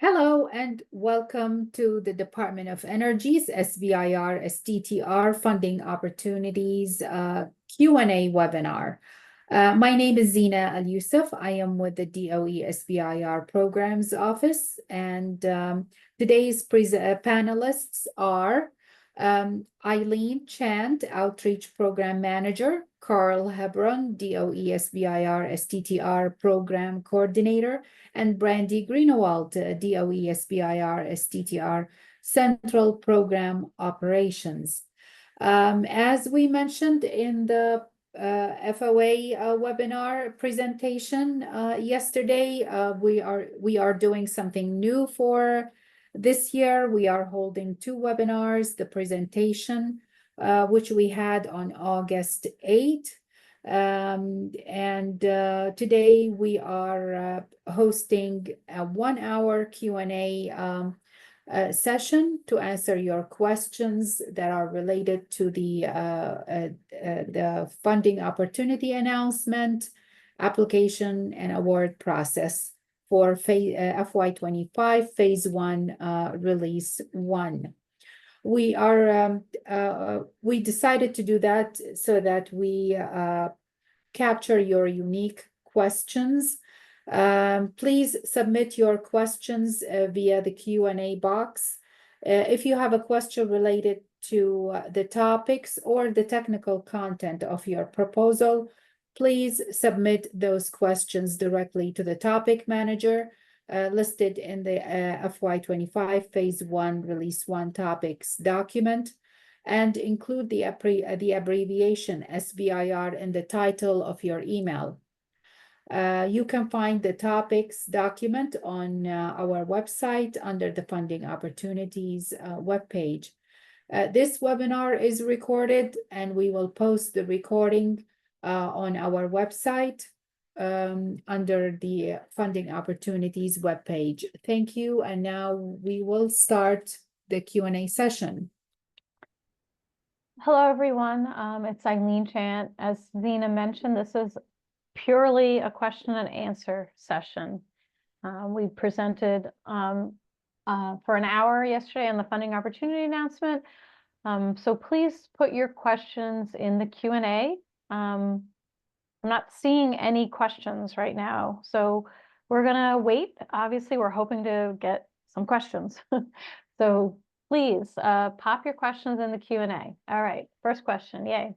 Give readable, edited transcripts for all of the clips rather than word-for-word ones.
Hello and welcome to the Department of Energy's SBIR STTR Funding Opportunities Q&A webinar. My name is Zina Al-Yusuf. I am with the DOE SBIR Programs Office, and today's panelists are Eileen Chant, Outreach Program Manager, Carl Hebron, DOE SBIR STTR Program Coordinator, and Brandy Greenewald, DOE SBIR STTR Central Program Operations. As we mentioned in the FOA webinar presentation yesterday, we are doing something new for this year. We are holding two webinars, the presentation, which we had on August 8th. Today we are hosting a 1-hour Q&A session to answer your questions that are related to the funding opportunity announcement, application, and award process for FY25 Phase 1 Release 1. We decided to do that so that we capture your unique questions. Please submit your questions via the Q&A box. If you have a question related to the topics or the technical content of your proposal, please submit those questions directly to the topic manager listed in the FY25 Phase 1 Release 1 Topics document, and include the abbreviation SBIR in the title of your email. You can find the topics document on our website under the Funding Opportunities webpage. This webinar is recorded, and we will post the recording on our website under the Funding Opportunities webpage. Thank you, and now we will start the Q&A session. Hello, everyone. It's Eileen Chant. As Zina mentioned, this is purely a question and answer session. We presented for an hour yesterday on the funding opportunity announcement. So please put your questions in the Q&A. I'm not seeing any questions right now, so we're gonna wait. Obviously, we're hoping to get some questions. So please pop your questions in the Q&A. All right, first question, yay.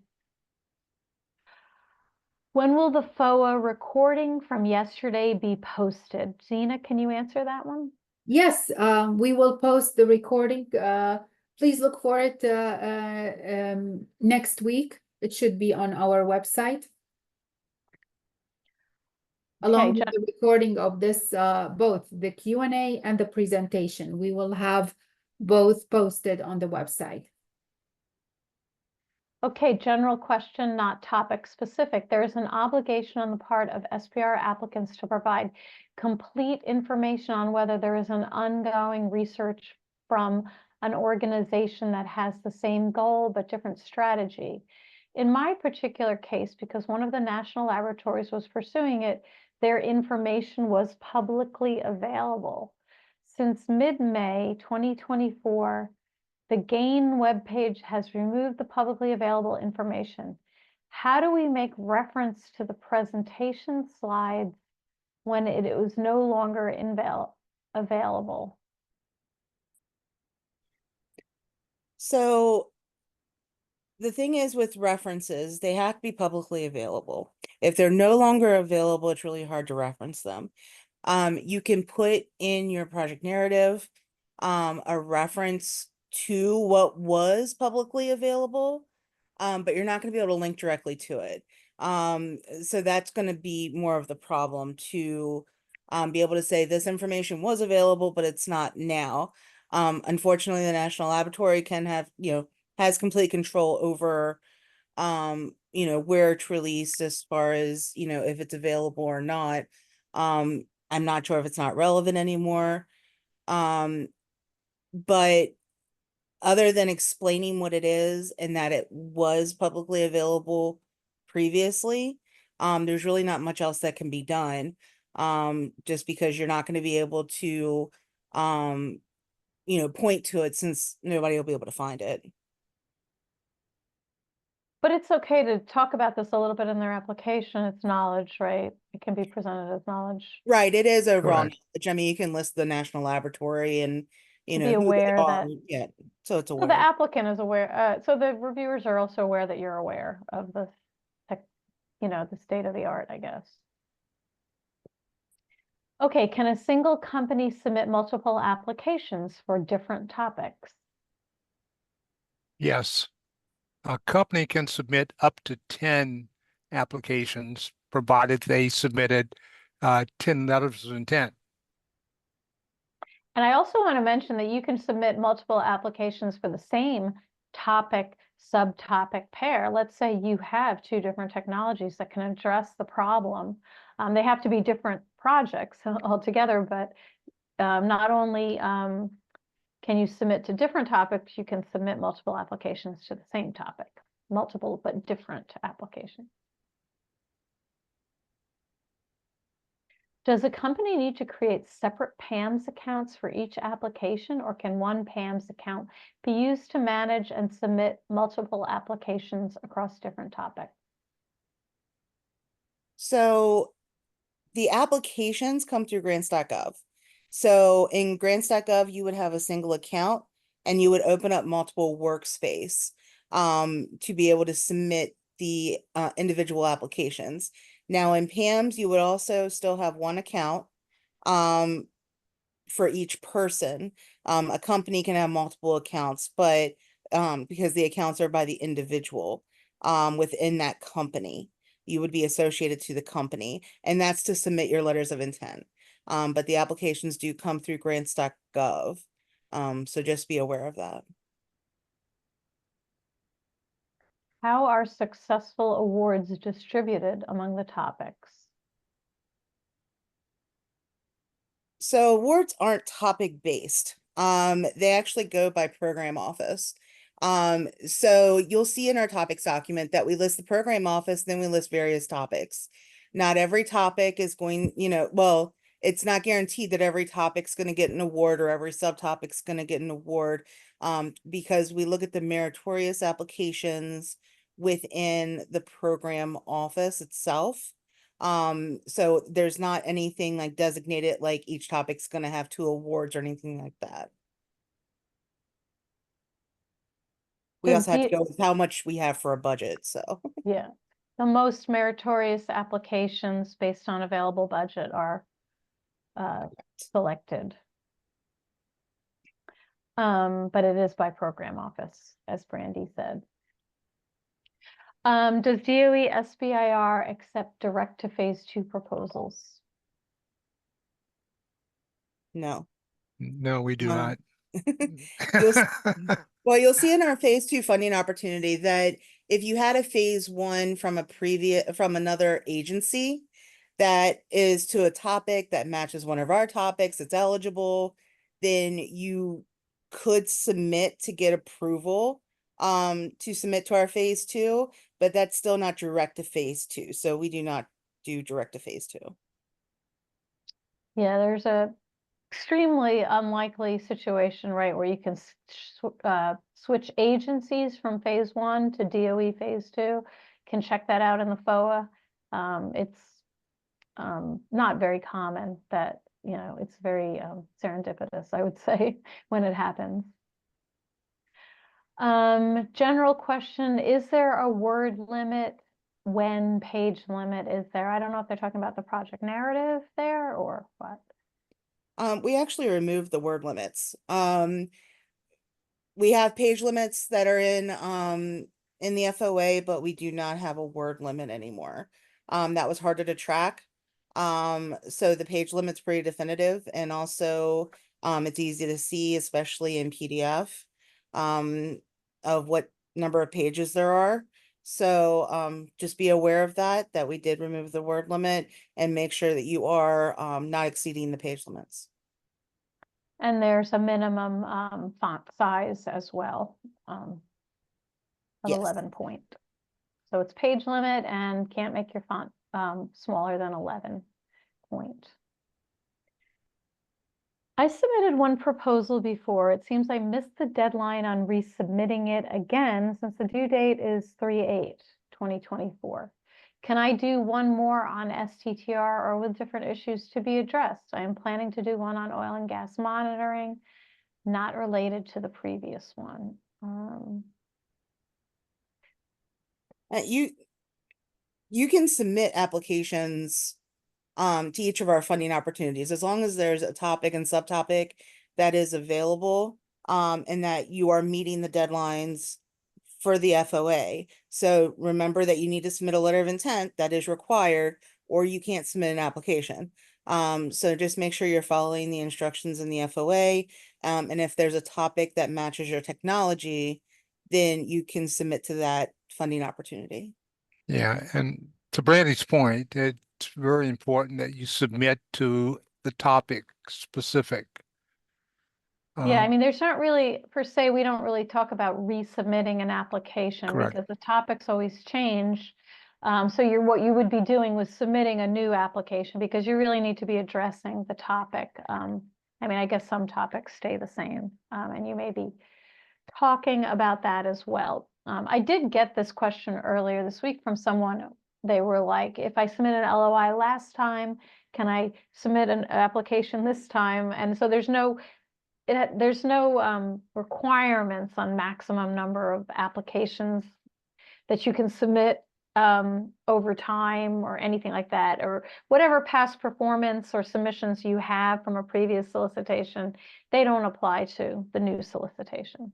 When will the FOA recording from yesterday be posted? Zina, can you answer that one? Yes, we will post the recording. Please look for it next week. It should be on our website. Along with the recording of this, both the Q&A and the presentation. We will have both posted on the website. Okay, general question, not topic specific. There is an obligation on the part of SBIR applicants to provide complete information on whether there is an ongoing research from an organization that has the same goal but different strategy. In my particular case, because one of the national laboratories was pursuing it, their information was publicly available. Since mid-May 2024, the GAIN webpage has removed the publicly available information. How do we make reference to the presentation slides when it was no longer available? So the thing is with references, they have to be publicly available. If they're no longer available, it's really hard to reference them. You can put in your project narrative a reference to what was publicly available, but you're not going to be able to link directly to it. So that's going to be more of the problem, to be able to say this information was available, but it's not now. Unfortunately, the National Laboratory can have, has complete control over, where it's released as far as, if it's available or not. I'm not sure if it's not relevant anymore. But other than explaining what it is and that it was publicly available previously, there's really not much else that can be done, just because you're not going to be able to point to it, since nobody will be able to find it. But it's okay to talk about this a little bit in their application. It's knowledge, right? It can be presented as knowledge. Right, it is overall Correct. knowledge. I mean, you can list the national laboratory and, Be who they aware are. that- Yeah, so it's So aware. the applicant is aware, so the reviewers are also aware that you're aware of the tech, the state of the art, I guess. Okay, can a single company submit multiple applications for different topics? Yes. A company can submit up to 10 applications, provided they submitted 10 letters of intent. And I also want to mention that you can submit multiple applications for the same topic, subtopic pair. Let's say you have two different technologies that can address the problem. They have to be different projects altogether, but not only can you submit to different topics, you can submit multiple applications to the same topic, multiple but different applications. Does a company need to create separate PAMS accounts for each application, or can one PAMS account be used to manage and submit multiple applications across different topics? So the applications come through grants.gov. So in grants.gov, you would have a single account and you would open up multiple workspace to be able to submit the individual applications. Now in PAMS, you would also still have one account for each person. A company can have multiple accounts, but because the accounts are by the individual within that company, you would be associated to the company, and that's to submit your letters of intent. But the applications do come through grants.gov. So just be aware of that. How are successful awards distributed among the topics? So awards aren't topic based. They actually go by program office. So you'll see in our topics document that we list the program office, then we list various topics. Not every topic is going, well, it's not guaranteed that every topic's going to get an award or every subtopic's going to get an award, because we look at the meritorious applications within the program office itself. So there's not anything like designated, like each topic's going to have 2 awards or anything like that. We Does also have to the- go with how much we have for a budget, so. Yeah, the most meritorious applications based on available budget are selected. But it is by program office, as Brandy said. Does DOE SBIR accept direct to phase 2 proposals? No. No, we do Um, not. Well, you'll see in our phase 2 funding opportunity that if you had a phase 1 from another agency that is to a topic that matches one of our topics, it's eligible, then you could submit to get approval to submit to our phase 2, but that's still not direct to phase 2. So we do not do direct to phase 2. Yeah, there's a extremely unlikely situation, right, where you can switch agencies from phase 1 to DOE phase 2. Can check that out in the FOA. It's not very common that, it's very serendipitous, I would say, when it happens. General question, is there a word limit? When page limit is there? I don't know if they're talking about the project narrative there or what. We actually removed the word limits. We have page limits that are in the FOA, but we do not have a word limit anymore. That was harder to track. So the page limit's pretty definitive, and also it's easy to see, especially in PDF, of what number of pages there are. So just be aware of that we did remove the word limit, and make sure that you are not exceeding the page limits. And there's a minimum font size as well of Yes. 11 point. So it's page limit and can't make your font smaller than 11 point. I submitted one proposal before. It seems I missed the deadline on resubmitting it again since the due date is 3/8/2024. Can I do one more on STTR or with different issues to be addressed? I am planning to do one on oil and gas monitoring, not related to the previous one. You can submit applications to each of our funding opportunities, as long as there's a topic and subtopic that is available, and that you are meeting the deadlines for the FOA. So remember that you need to submit a letter of intent that is required, or you can't submit an application. So just make sure you're following the instructions in the FOA. And if there's a topic that matches your technology, then you can submit to that funding opportunity. Yeah, and to Brandy's point, it's very important that you submit to the topic specific. Yeah, I mean, there's not really, per se, we don't really talk about resubmitting an application Correct. because the topics always change. So what you would be doing was submitting a new application because you really need to be addressing the topic. I mean, I guess some topics stay the same, and you may be talking about that as well. I did get this question earlier this week from someone. They were like, if I submitted an LOI last time, can I submit an application this time? And so there's no requirements on maximum number of applications that you can submit over time or anything like that, or whatever past performance or submissions you have from a previous solicitation, they don't apply to the new solicitation.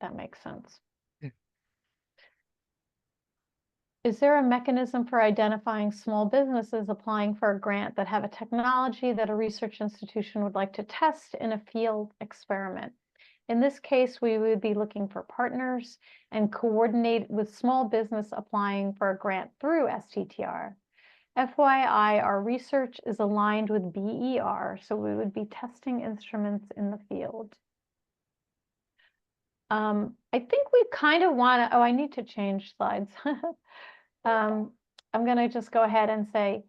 That makes sense. Yeah. Is there a mechanism for identifying small businesses applying for a grant that have a technology that a research institution would like to test in a field experiment? In this case, we would be looking for partners and coordinate with small business applying for a grant through STTR. FYI, our research is aligned with BER, so we would be testing instruments in the field. I think we kind of want to, I need to change slides. I'm going to just go ahead and say,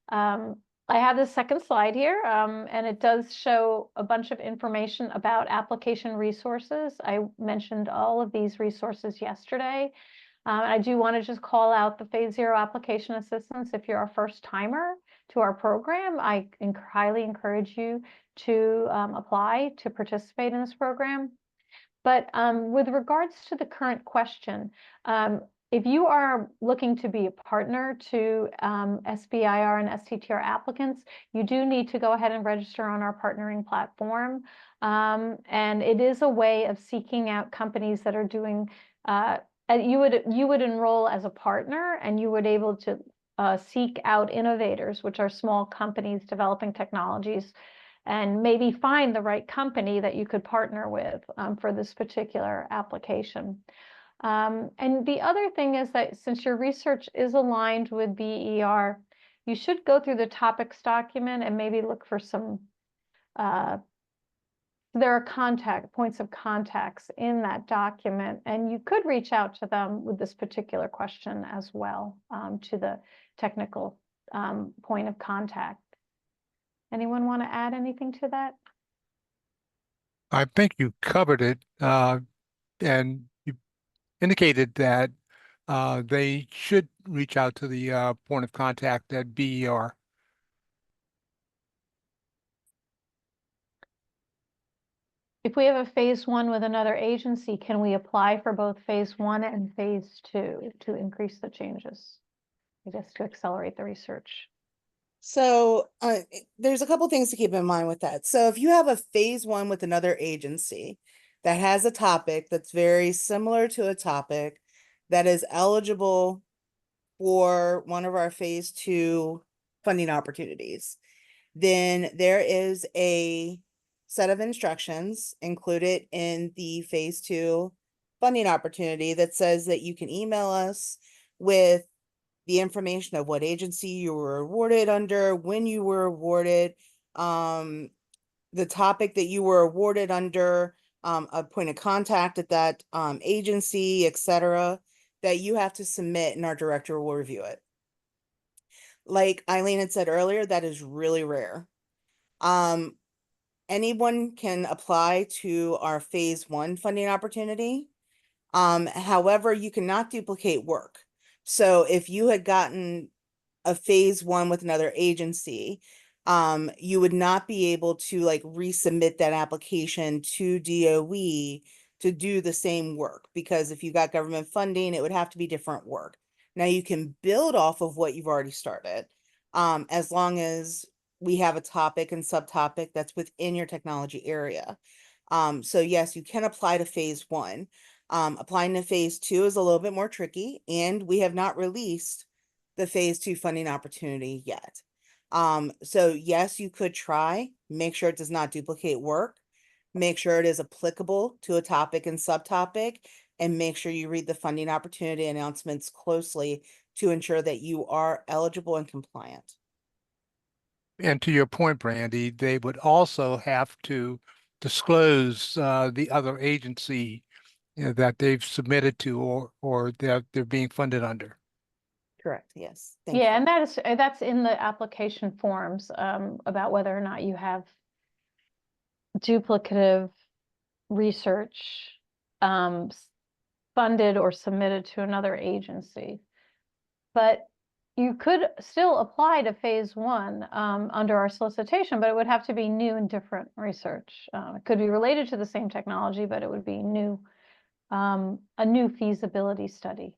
I have the second slide here, and it does show a bunch of information about application resources. I mentioned all of these resources yesterday. I do want to just call out the Phase 0 application assistance. If you're a first timer to our program, I highly encourage you to apply to participate in this program. But with regards to the current question, if you are looking to be a partner to SBIR and STTR applicants, you do need to go ahead and register on our partnering platform. And it is a way of seeking out companies that are doing, you would enroll as a partner, and you would able to seek out innovators, which are small companies developing technologies, and maybe find the right company that you could partner with for this particular application. And the other thing is that since your research is aligned with BER, you should go through the topics document and maybe look for some, there are points of contacts in that document, and you could reach out to them with this particular question as well, to the technical point of contact. Anyone want to add anything to that? I think you covered it, and you indicated that they should reach out to the point of contact at BER. If we have a Phase 1 with another agency, can we apply for both Phase 1 and Phase 2 to increase the changes? I guess to accelerate the research. So there's a couple things to keep in mind with that. So if you have a Phase 1 with another agency that has a topic that's very similar to a topic that is eligible for one of our Phase 2 funding opportunities, then there is a set of instructions included in the Phase 2 funding opportunity that says that you can email us with the information of what agency you were awarded under, when you were awarded, the topic that you were awarded under, a point of contact at that agency, etc., that you have to submit, and our director will review it. Like Eileen had said earlier, that is really rare. Anyone can apply to our phase 1 funding opportunity. However, you cannot duplicate work. So if you had gotten a phase 1 with another agency, you would not be able to like resubmit that application to DOE to do the same work, because if you got government funding, it would have to be different work. Now you can build off of what you've already started, as long as we have a topic and subtopic that's within your technology area. So yes, you can apply to phase 1. Applying to phase 2 is a little bit more tricky, and we have not released the phase 2 funding opportunity yet. So yes, you could try, make sure it does not duplicate work, make sure it is applicable to a topic and subtopic, and make sure you read the funding opportunity announcements closely to ensure that you are eligible and compliant. And to your point, Brandy, they would also have to disclose the other agency, you know, that they've submitted to, or they're being funded under. Correct, yes. Thank Yeah, you. and that's in the application forms, about whether or not you have duplicative research, funded or submitted to another agency. But you could still apply to phase 1, under our solicitation, but it would have to be new and different research. It could be related to the same technology, but it would be new, a new feasibility study.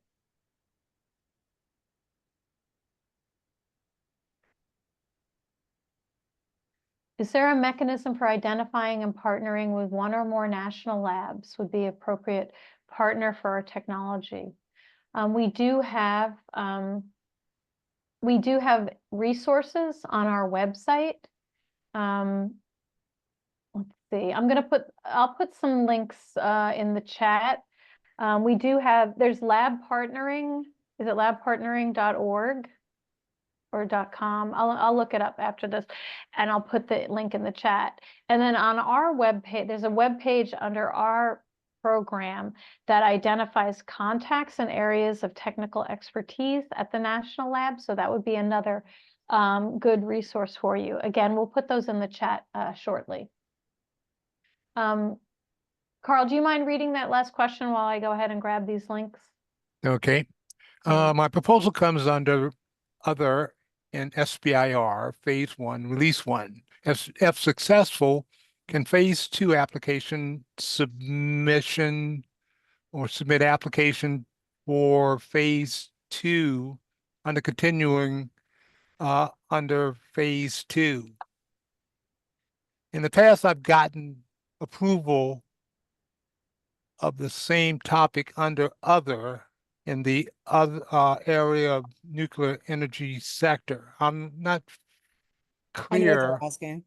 Is there a mechanism for identifying and partnering with one or more national labs would be appropriate partner for our technology? We do have resources on our website. Let's see, I'll put some links in the chat. There's lab partnering. Is it labpartnering.org? Or .com. I'll look it up after this, and I'll put the link in the chat. And then on our webpage, there's a webpage under our program that identifies contacts and areas of technical expertise at the national lab. So that would be another good resource for you. Again, we'll put those in the chat shortly. Carl, do you mind reading that last question while I go ahead and grab these links? Okay. My proposal comes under other in SBIR phase 1, release 1. If successful, can phase 2 application submission or submit application for phase 2 under continuing under phase 2? In the past, I've gotten approval of the same topic under other in the other area of nuclear energy sector. I'm not I know what clear. you're asking.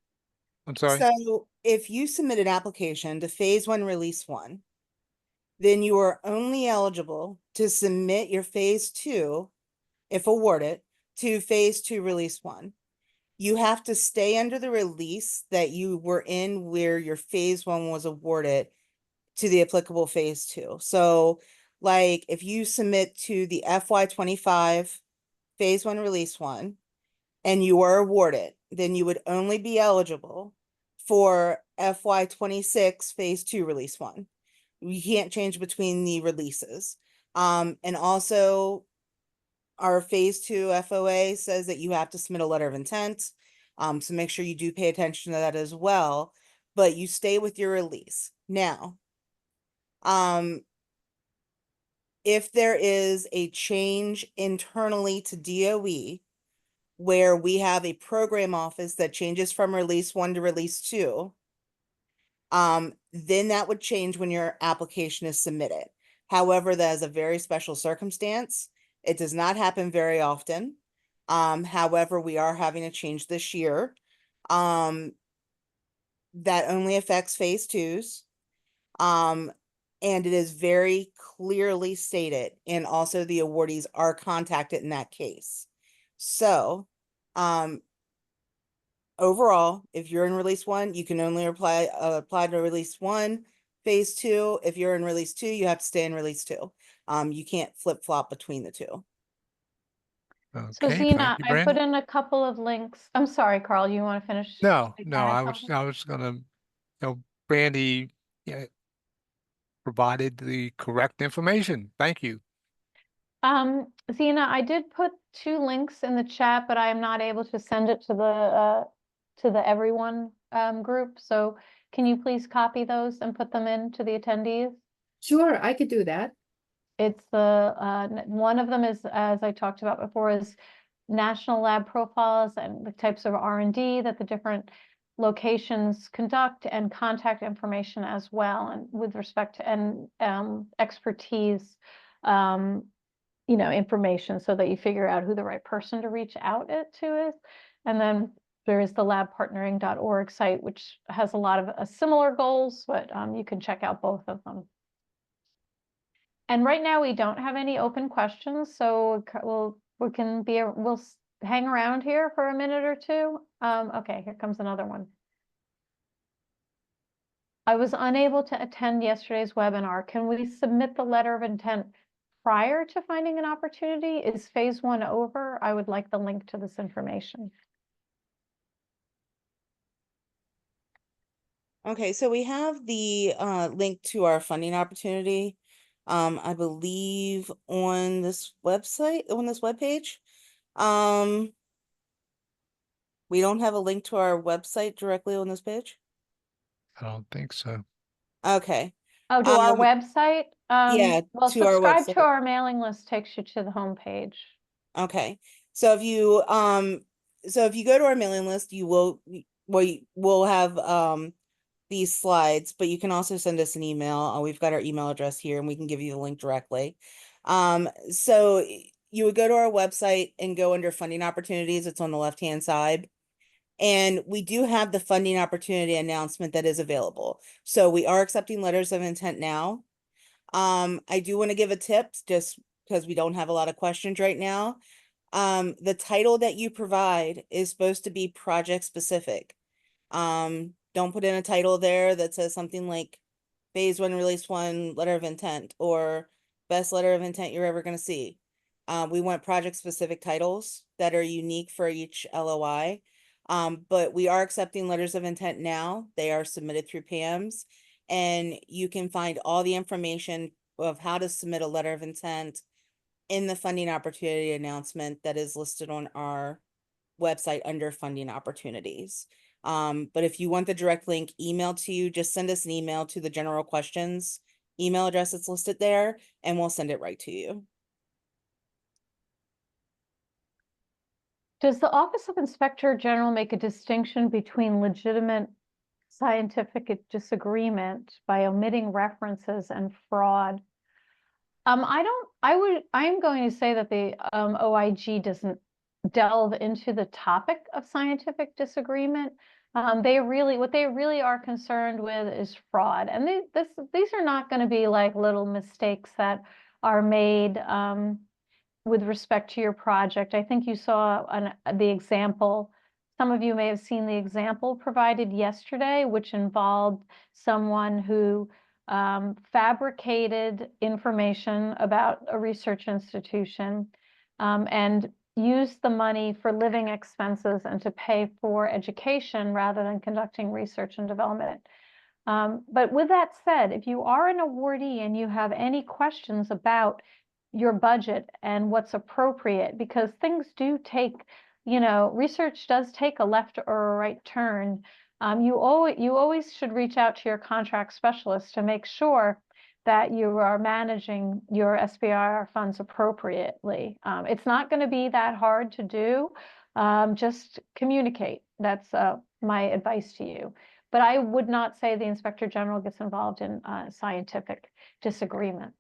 I'm sorry. So if you submit an application to phase 1, release 1, then you are only eligible to submit your phase 2, if awarded, to phase 2, release 1. You have to stay under the release that you were in where your phase 1 was awarded to the applicable phase 2. So like if you submit to the FY25 phase 1, release 1, and you are awarded, then you would only be eligible for FY26 phase 2, release 1. You can't change between the releases. And also our phase 2 FOA says that you have to submit a letter of intent. So make sure you do pay attention to that as well, but you stay with your release. Now, if there is a change internally to DOE, where we have a program office that changes from release 1 to release 2, then that would change when your application is submitted. However, that is a very special circumstance. It does not happen very often. However, we are having a change this year. That only affects phase 2s. And it is very clearly stated, and also the awardees are contacted in that case. So, overall, if you're in release 1, you can only apply to release 1. Phase 2, if you're in release 2, you have to stay in release 2. You can't flip flop between the two. So Okay, Zena, thank you, I put Brandon. in a couple of links. I'm sorry, Carl, you want to finish? No, Add no, a couple? I was gonna, Brandy, yeah, provided the correct information. Thank you. Zena, I did put 2 links in the chat, but I am not able to send it to the everyone group. So can you please copy those and put them in to the attendees? Sure, I could do that. It's one of them is, as I talked about before, is national lab profiles and the types of R&D that the different locations conduct, and contact information as well, and with respect to expertise, information, so that you figure out who the right person to reach out to is. And then there is the labpartnering.org site, which has a lot of similar goals, but you can check out both of them. And right now we don't have any open questions, so we'll hang around here for a minute or two. Okay, here comes another one. I was unable to attend yesterday's webinar. Can we submit the letter of intent prior to finding an opportunity? Is phase 1 over? I would like the link to this information. Okay, so we have the link to our funding opportunity, I believe on this website, on this webpage. We don't have a link to our website directly on this page. I don't think so. Okay. Oh, to our website? Yeah, Well, to our subscribe to website. our mailing list takes you to the homepage. Okay. So if you go to our mailing list, we'll have these slides, but you can also send us an email. We've got our email address here and we can give you the link directly. So you would go to our website and go under funding opportunities. It's on the left-hand side. And we do have the funding opportunity announcement that is available. So we are accepting letters of intent now. I do want to give a tip just because we don't have a lot of questions right now. The title that you provide is supposed to be project specific. Don't put in a title there that says something like phase 1, release 1, letter of intent, or best letter of intent you're ever going to see. We want project specific titles that are unique for each LOI. But we are accepting letters of intent now. They are submitted through PAMS, and you can find all the information of how to submit a letter of intent in the funding opportunity announcement that is listed on our website under funding opportunities. But if you want the direct link emailed to you, just send us an email to the general questions email address that's listed there, and we'll send it right to you. Does the Office of Inspector General make a distinction between legitimate scientific disagreement by omitting references and fraud? I'm going to say that the OIG doesn't delve into the topic of scientific disagreement. What they really are concerned with is fraud. And these are not going to be like little mistakes that are made with respect to your project. I think you saw the example. Some of you may have seen the example provided yesterday, which involved someone who fabricated information about a research institution and used the money for living expenses and to pay for education rather than conducting research and development. But with that said, if you are an awardee and you have any questions about your budget and what's appropriate, because things do take, research does take a left or a right turn. You always should reach out to your contract specialist to make sure that you are managing your SBIR funds appropriately. It's not going to be that hard to do. Just communicate. That's my advice to you. But I would not say the Inspector General gets involved in scientific disagreement.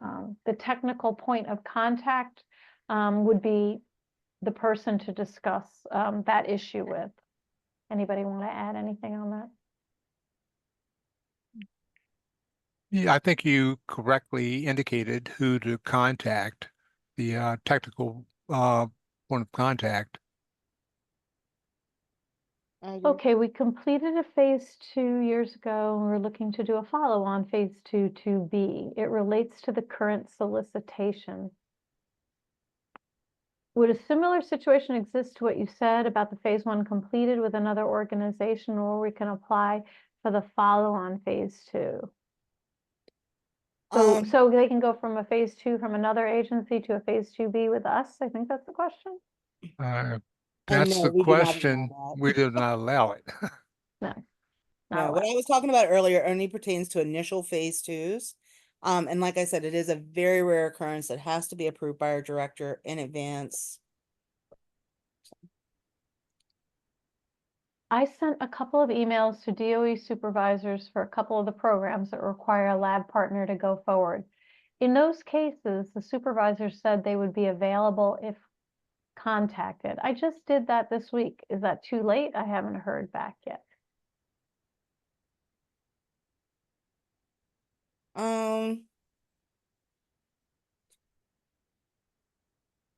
The technical point of contact would be the person to discuss that issue with. Anybody want to add anything on that? Yeah, I think you correctly indicated who to contact, the technical point of contact. Okay, we completed a phase 2 years ago, and we're looking to do a follow-on phase 2, 2B. It relates to the current solicitation. Would a similar situation exist to what you said about the phase 1 completed with another organization, or we can apply for the follow-on phase 2? So, Um, so they can go from a phase 2 from another agency to a phase 2B with us? I think that's the question. and That's no, the we do not allow question. that. We do not allow it. No, No, not what allowed. I was talking about earlier only pertains to initial phase 2s. And like I said, it is a very rare occurrence that has to be approved by our director in advance. I sent a couple of emails to DOE supervisors for a couple of the programs that require a lab partner to go forward. In those cases, the supervisors said they would be available if contacted. I just did that this week. Is that too late? I haven't heard back yet.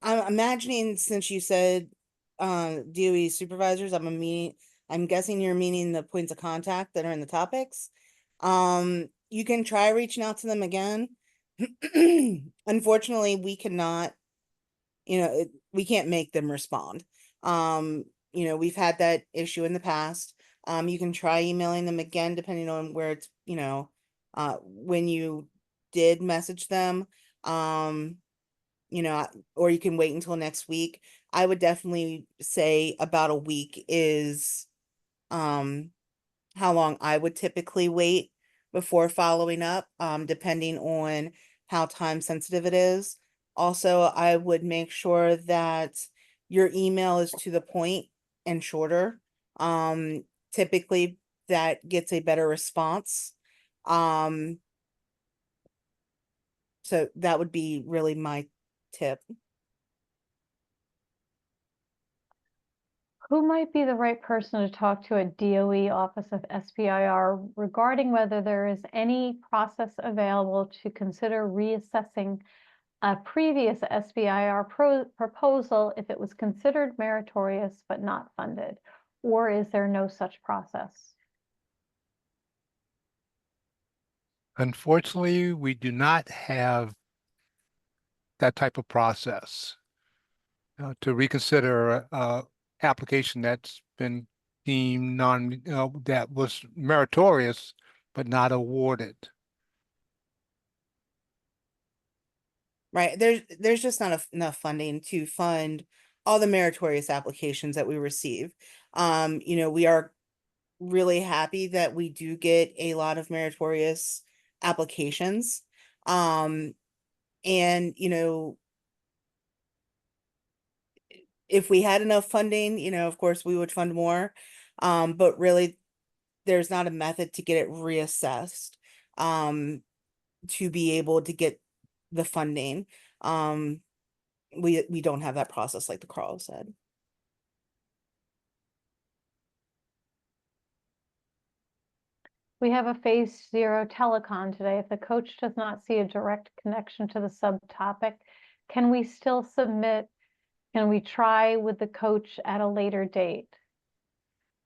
I'm imagining, since you said DOE supervisors, I'm guessing you're meaning the points of contact that are in the topics. You can try reaching out to them again. Unfortunately, we cannot, we can't make them respond. We've had that issue in the past. You can try emailing them again, depending on where it's, when you did message them. Or you can wait until next week. I would definitely say about a week is how long I would typically wait before following up, depending on how time sensitive it is. Also, I would make sure that your email is to the point and shorter. Typically that gets a better response. So that would be really my tip. Who might be the right person to talk to at DOE Office of SBIR regarding whether there is any process available to consider reassessing a previous SBIR proposal if it was considered meritorious but not funded? Or is there no such process? Unfortunately, we do not have that type of process to reconsider application that's been deemed that was meritorious but not awarded. Right. There's just not enough funding to fund all the meritorious applications that we receive. We are really happy that we do get a lot of meritorious applications. And if we had enough funding, of course we would fund more. But really there's not a method to get it reassessed to be able to get the funding. We don't have that process like the Carl said. We have a phase 0 telecon today. If the coach does not see a direct connection to the subtopic, can we still submit? Can we try with the coach at a later date?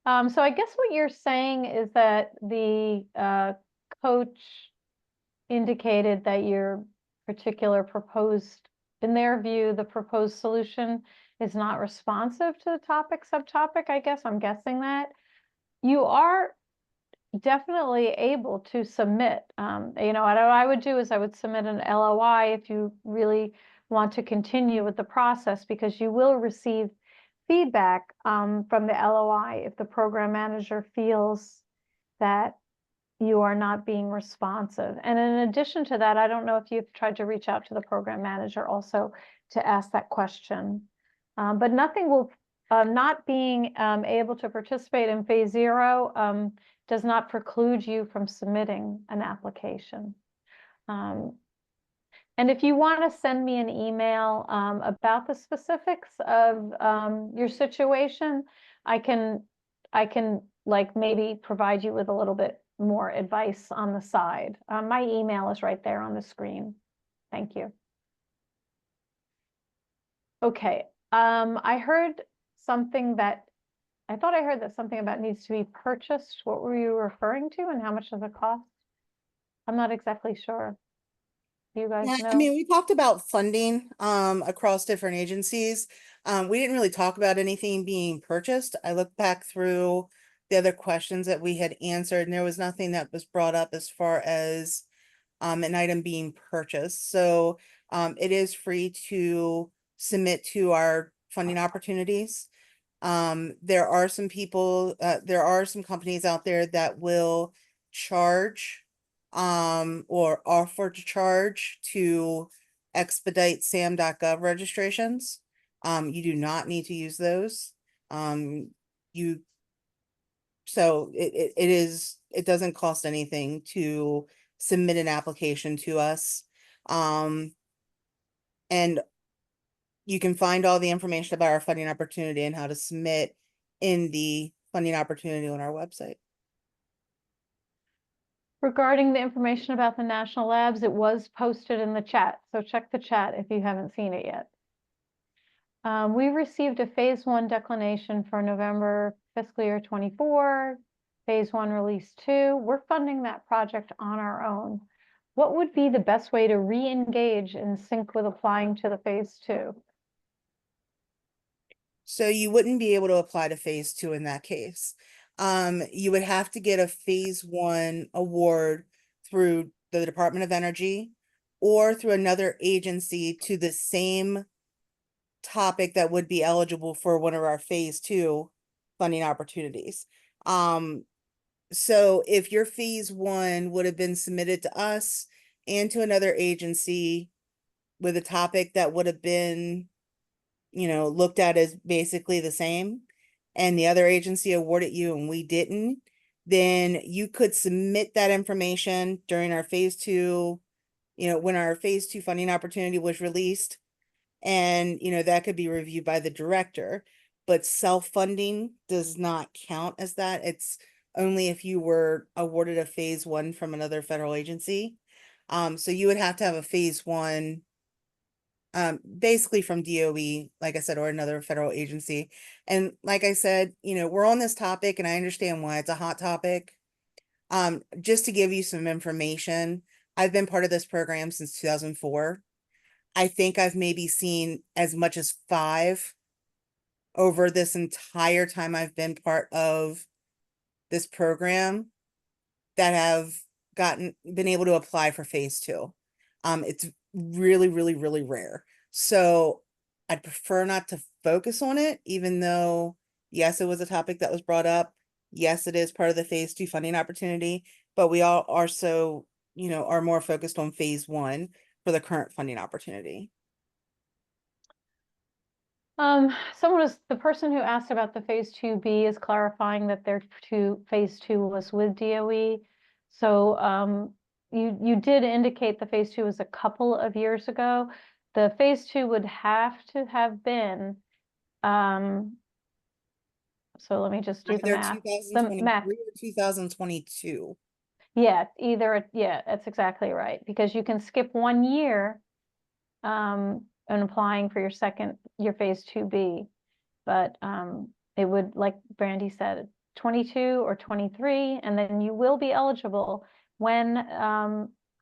So I guess what you're saying is that the coach indicated that your particular proposed, in their view, the proposed solution is not responsive to the subtopic, I guess. I'm guessing that. You are definitely able to submit. What I would do is I would submit an LOI if you really want to continue with the process, because you will receive feedback from the LOI if the program manager feels that you are not being responsive. And in addition to that, I don't know if you've tried to reach out to the program manager also to ask that question. But nothing will, not being able to participate in phase 0 does not preclude you from submitting an application. And if you want to send me an email about the specifics of your situation, I can like maybe provide you with a little bit more advice on the side. My email is right there on the screen. Thank you. Okay, I heard something that, I thought I heard that something about needs to be purchased. What were you referring to and how much does it cost? I'm not exactly sure. Do you guys Yeah, know? I mean, we talked about funding across different agencies. We didn't really talk about anything being purchased. I looked back through the other questions that we had answered, and there was nothing that was brought up as far as an item being purchased. So it is free to submit to our funding opportunities. There are some people, there are some companies out there that will charge or offer to charge to expedite sam.gov registrations. You do not need to use those. You so it doesn't cost anything to submit an application to us. And you can find all the information about our funding opportunity and how to submit in the funding opportunity on our website. Regarding the information about the national labs, it was posted in the chat, so check the chat if you haven't seen it yet. We received a phase 1 declination for November fiscal year 24, phase 1 release 2. We're funding that project on our own. What would be the best way to re-engage in sync with applying to the phase 2? So you wouldn't be able to apply to phase 2 in that case. You would have to get a phase 1 award through the Department of Energy or through another agency to the same topic that would be eligible for one of our phase 2 funding opportunities. So if your phase 1 would have been submitted to us and to another agency with a topic that would have been, looked at as basically the same, and the other agency awarded you and we didn't, then you could submit that information during our phase 2, when our phase 2 funding opportunity was released, and that could be reviewed by the director. But self-funding does not count as that. It's only if you were awarded a phase 1 from another federal agency. So you would have to have a phase 1 basically from DOE, like I said, or another federal agency. And like I said, we're on this topic and I understand why it's a hot topic. Just to give you some information, I've been part of this program since 2004. I think I've maybe seen as much as 5 over this entire time I've been part of this program that have been able to apply for phase 2. It's really, really, really rare. So I'd prefer not to focus on it, even though, yes, it was a topic that was brought up. Yes, it is part of the phase 2 funding opportunity, but we all are so, are more focused on phase 1 for the current funding opportunity. The person who asked about the phase 2B is clarifying that their phase 2 was with DOE. So you did indicate the phase 2 was a couple of years ago. The phase 2 would have to have been, so let me just do the Either math. 2023 or 2022. Yeah, that's exactly right, because you can skip 1 year and applying for your phase 2B, but it would, like Brandy said, 22 or 23, and then you will be eligible when,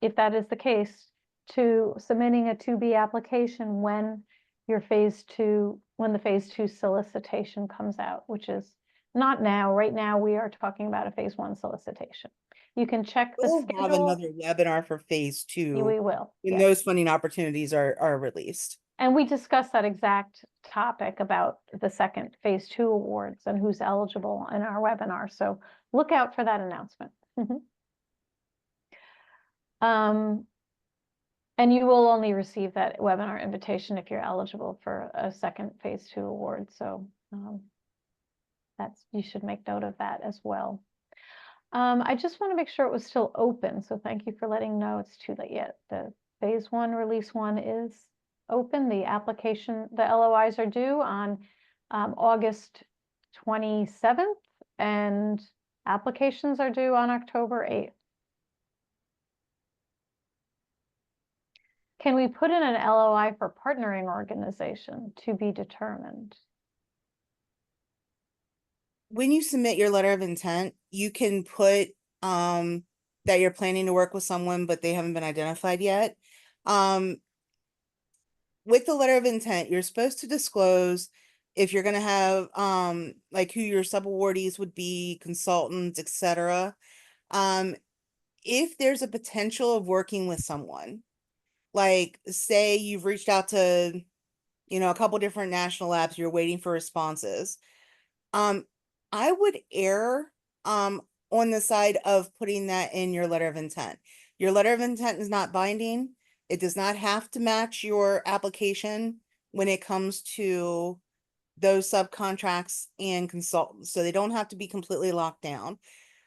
if that is the case, to submitting a 2B application when the phase 2 solicitation comes out, which is not now. Right now, we are talking about a phase 1 solicitation. You can check the We'll schedule. have another webinar for phase 2. We will. When Yes. those funding opportunities are released. And we discussed that exact topic about the second phase 2 awards and who's eligible in our webinar. So look out for that announcement. And you will only receive that webinar invitation if you're eligible for a second phase 2 award. So you should make note of that as well. I just want to make sure it was still open. So thank you for letting know it's too late yet. The phase 1 release 1 is open. The LOIs are due on August 27th, and applications are due on October 8th. Can we put in an LOI for partnering organization to be determined? When you submit your letter of intent, you can put that you're planning to work with someone, but they haven't been identified yet. With the letter of intent, you're supposed to disclose if you're going to have, like who your subawardees would be, consultants, etc. If there's a potential of working with someone, like say you've reached out to, a couple different national labs, you're waiting for responses. I would err, on the side of putting that in your letter of intent. Your letter of intent is not binding. It does not have to match your application when it comes to those subcontracts and consultants. So they don't have to be completely locked down.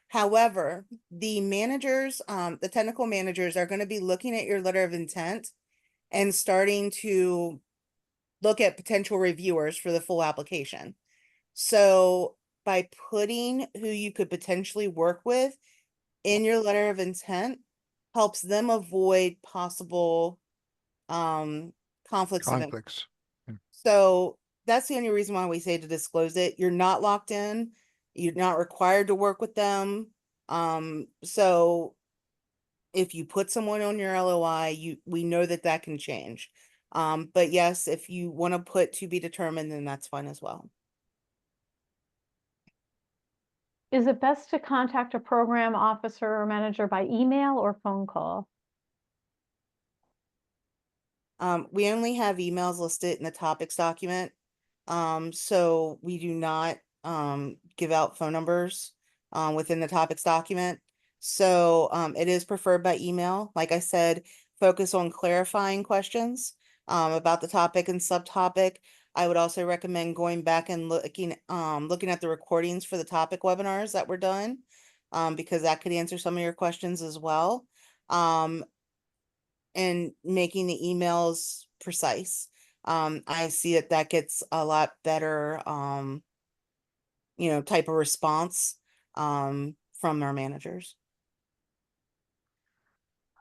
However, the managers, the technical managers are going to be looking at your letter of intent and starting to look at potential reviewers for the full application. So by putting who you could potentially work with in your letter of intent helps them avoid possible conflicts of interest. Conflicts. So that's the only reason why we say to disclose it. You're not locked in. You're not required to work with them. So if you put someone on your LOI, we know that can change. But yes, if you want to put to be determined, then that's fine as well. Is it best to contact a program officer or manager by email or phone call? We only have emails listed in the topics document. So we do not give out phone numbers within the topics document. So it is preferred by email. Like I said, focus on clarifying questions about the topic and subtopic. I would also recommend going back and looking at the recordings for the topic webinars that were done, because that could answer some of your questions as well. And making the emails precise. I see that gets a lot better, type of response from our managers.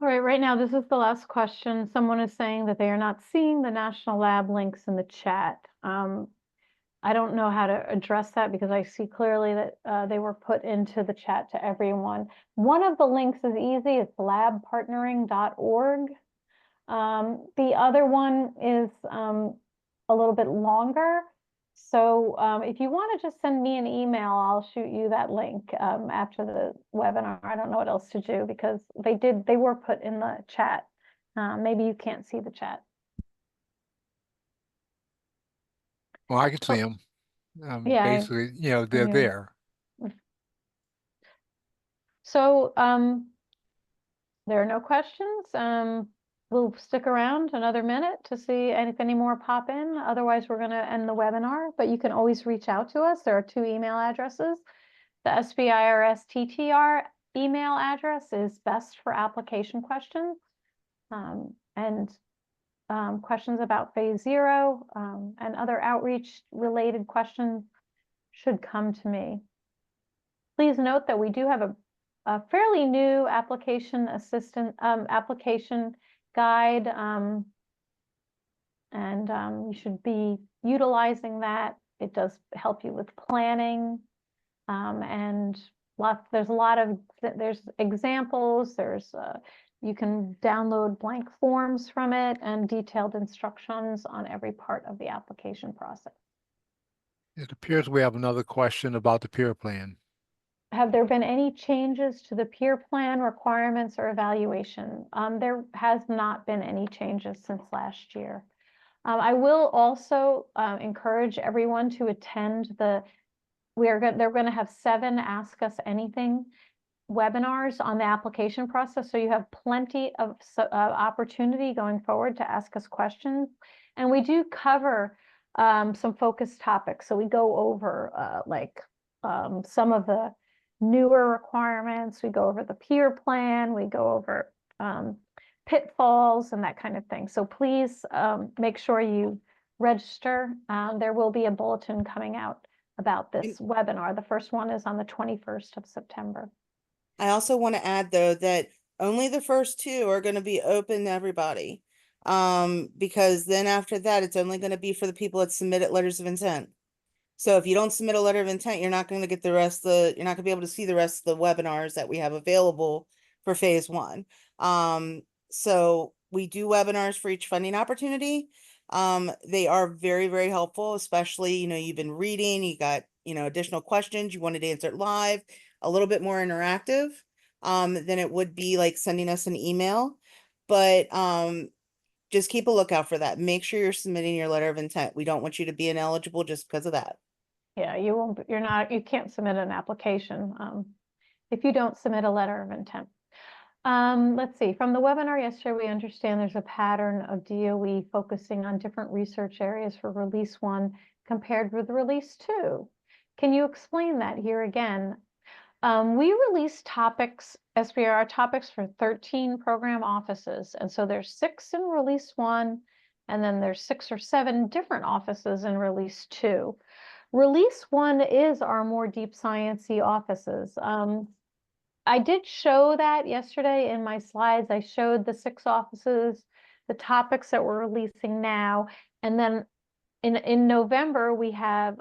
All right now, this is the last question. Someone is saying that they are not seeing the national lab links in the chat. I don't know how to address that because I see clearly that they were put into the chat to everyone. One of the links is easy. It's labpartnering.org. The other one is a little bit longer. So if you want to just send me an email, I'll shoot you that link after the webinar. I don't know what else to do because they were put in the chat. Maybe you can't see the chat. Well, I can see them. Yeah, Basically, they're yeah. there. So there are no questions. We'll stick around another minute to see if any more pop in. Otherwise, we're going to end the webinar, but you can always reach out to us. There are 2 email addresses. The SBIRS TTR email address is best for application questions and questions about phase 0 and other outreach related questions should come to me. Please note that we do have a fairly new application guide, and you should be utilizing that. It does help you with planning, and there's examples, you can download blank forms from it and detailed instructions on every part of the application process. It appears we have another question about the peer plan. Have there been any changes to the peer plan requirements or evaluation? There has not been any changes since last year. I will also encourage everyone to attend they're going to have 7 Ask Us Anything webinars on the application process. So you have plenty of opportunity going forward to ask us questions. And we do cover some focused topics. So we go over some of the newer requirements. We go over the peer plan. We go over pitfalls and that kind of thing. So please make sure you register. There will be a bulletin coming out about this webinar. The first one is on the 21st of September. I also want to add, though, that only the first 2 are going to be open to everybody. Because then after that, it's only going to be for the people that submitted letters of intent. So if you don't submit a letter of intent, you're not going to get you're not going to be able to see the rest of the webinars that we have available for phase 1. So we do webinars for each funding opportunity. They are very, very helpful, especially, you've been reading, you got, additional questions, you wanted answered live, a little bit more interactive, than it would be like sending us an email. But, just keep a lookout for that. Make sure you're submitting your letter of intent. We don't want you to be ineligible just because of that. Yeah, you can't submit an application, if you don't submit a letter of intent. Let's see, from the webinar yesterday, we understand there's a pattern of DOE focusing on different research areas for release 1 compared with release 2. Can you explain that here again? We release topics, SBIR topics for 13 program offices. And so there's 6 in release 1, and then there's 6 or 7 different offices in release 2. Release 1 is our more deep sciencey offices. I did show that yesterday in my slides. I showed the 6 offices, the topics that we're releasing now. And then in November, we have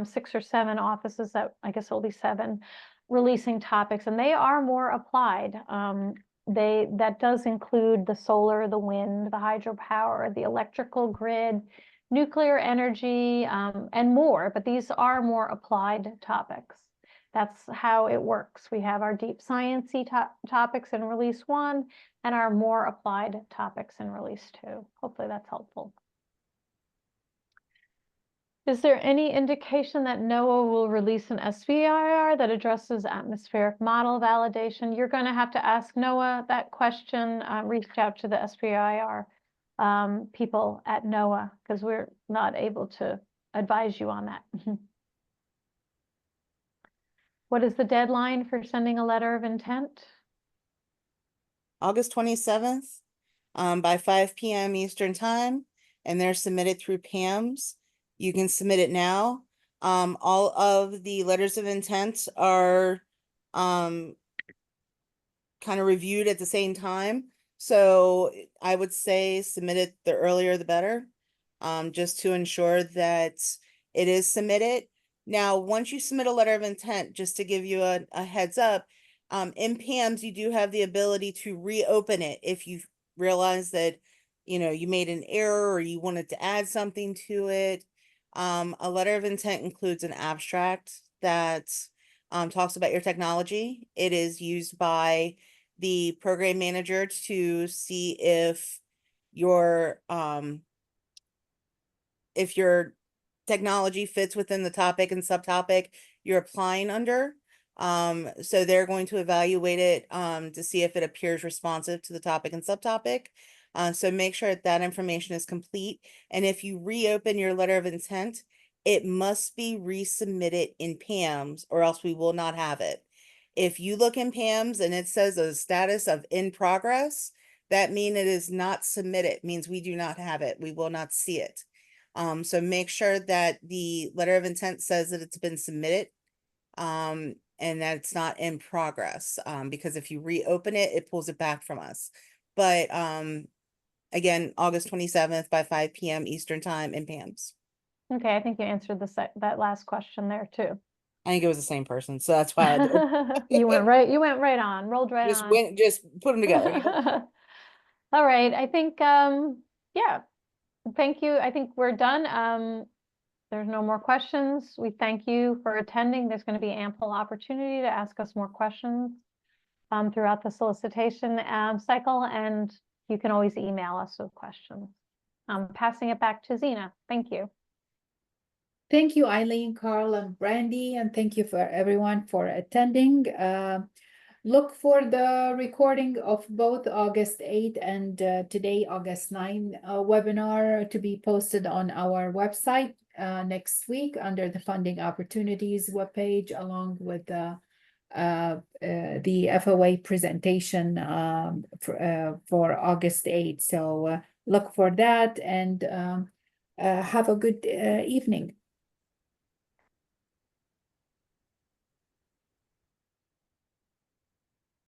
6 or 7 offices that, I guess it'll be 7, releasing topics, and they are more applied. That does include the solar, the wind, the hydropower, the electrical grid, nuclear energy, and more, but these are more applied topics. That's how it works. We have our deep sciencey topics in release 1 and our more applied topics in release 2. Hopefully that's helpful. Is there any indication that NOAA will release an SBIR that addresses atmospheric model validation? You're going to have to ask NOAA that question. Reach out to the SBIR people at NOAA, because we're not able to advise you on that. What is the deadline for sending a letter of intent? August 27th, by 5 p.m. Eastern time, and they're submitted through PAMS. You can submit it now. All of the letters of intent are kind of reviewed at the same time. So I would say submit it the earlier the better, just to ensure that it is submitted. Now, once you submit a letter of intent, just to give you a heads up, in PAMS, you do have the ability to reopen it if you realize that, you made an error or you wanted to add something to it. A letter of intent includes an abstract that talks about your technology. It is used by the program manager to see if your technology fits within the topic and subtopic you're applying under. So they're going to evaluate it to see if it appears responsive to the topic and subtopic. So make sure that information is complete. And if you reopen your letter of intent, it must be resubmitted in PAMS or else we will not have it. If you look in PAMS and it says a status of in progress, that means it is not submitted, means we do not have it. We will not see it. So make sure that the letter of intent says that it's been submitted, and that it's not in progress, because if you reopen it, it pulls it back from us. But again, August 27th by 5 p.m. Eastern time in PAMS. Okay, I think you answered that last question there too. I think it was the same person, so that's why I did. You went right on, rolled right on. Just put them together. All right, I think, yeah, thank you. I think we're done. There's no more questions. We thank you for attending. There's going to be ample opportunity to ask us more questions throughout the solicitation cycle, and you can always email us with questions. I'm passing it back to Zena. Thank you. Thank you, Eileen, Carl, and Brandy, and thank you for everyone for attending. Look for the recording of both August 8 and today, August 9 webinar to be posted on our website next week under the Funding Opportunities webpage, along with the FOA presentation for August 8. So look for that, and have a good evening.